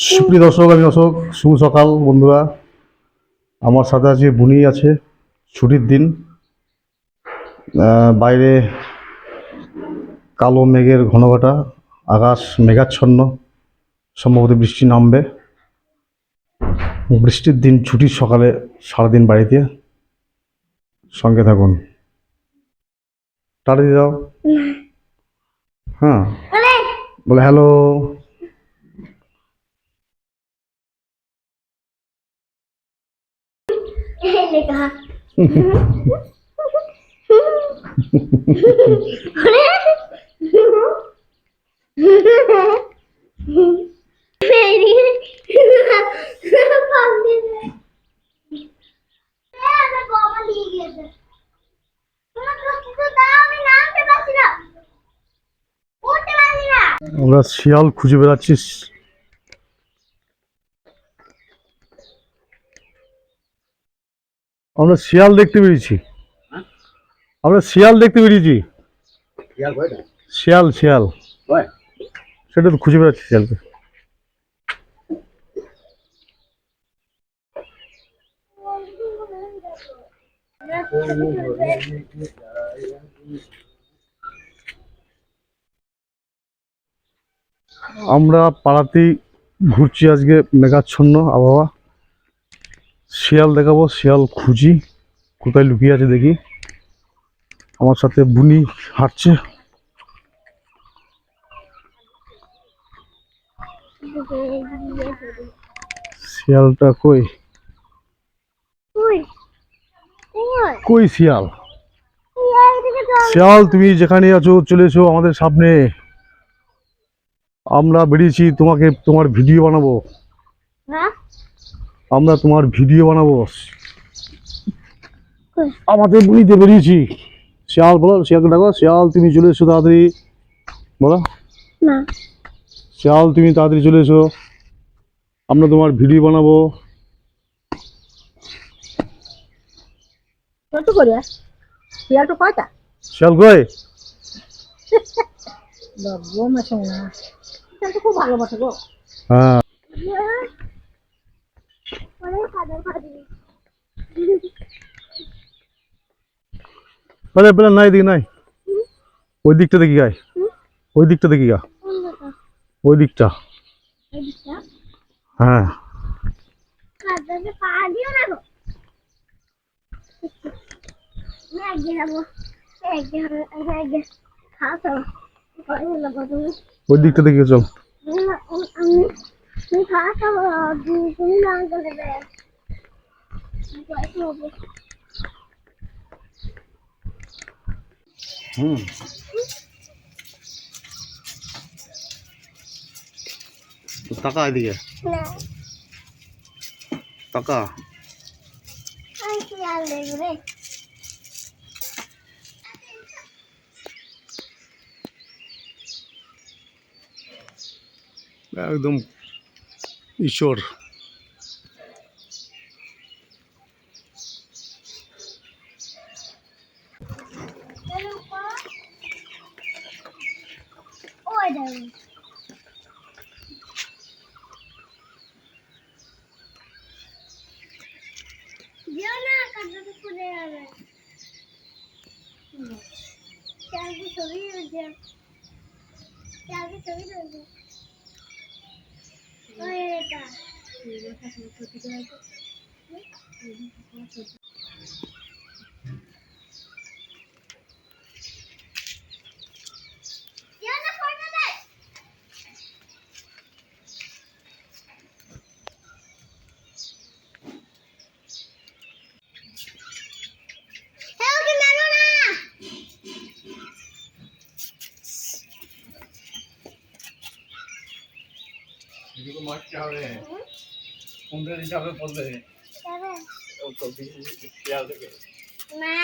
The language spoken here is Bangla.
সুপ্রিয় দর্শক, আমি অশোক। শুভ সকাল বন্ধুরা। আমার সাথে আজকে বুনি আছে। ছুটির দিন। বাইরে কালো মেঘের ঘনঘটা, আকাশ মেঘাচ্ছন্ন, সম্ভবত বৃষ্টি নামবে। বৃষ্টির দিন, ছুটির সকালে সারাদিন বাড়িতে। সঙ্গে থাকুন। টাটা দিয়ে দাও। হ্যাঁ, বলে হ্যালো। আমরা শিয়াল খুঁজে বেড়াচ্ছিস। আমরা শিয়াল দেখতে পেরেছি। আমরা শিয়াল দেখতে পেরেছি। শিয়াল শিয়াল সেটা তো খুঁজে বেড়াচ্ছি শিয়ালকে। আমরা পাড়াতেই ঘুরছি আজকে, মেঘাচ্ছন্ন আবহাওয়া। শিয়াল দেখাবো, শিয়াল খুঁজি, কোথায় লুকিয়ে আছে দেখি। আমার সাথে বুনি হাঁটছে। শিয়ালটা কই? কই শিয়াল? শিয়াল তুমি যেখানে আছো চলে এসো আমাদের সামনে। আমরা বেরিয়েছি তোমার ভিডিও বানাবো। আমরা তোমার ভিডিও বানাবো। আমাদের বুনিতে বেরিয়েছি। শিয়াল বলো, শিয়ালকে ডাকো। শিয়াল তুমি চলে এসো তাড়াতাড়ি, বলো। শিয়াল তুমি তাড়াতাড়ি চলে এসো, আমরা তোমার ভিডিও বানাবো। শিয়াল কই? হ্যাঁ, আরে পেলে নাই, দিকে নাই। ওই দিকটা দেখি গায়, ওই দিকটা দেখি গা, ওই দিকটা। হ্যাঁ, ওই দিকটা দেখি চল। হুম, টাকা এদিকে টাকা। একদম ঈশ্বর। মারতে হবে, কোনটা দিতে হবে বলবে। শিয়াল থেকে না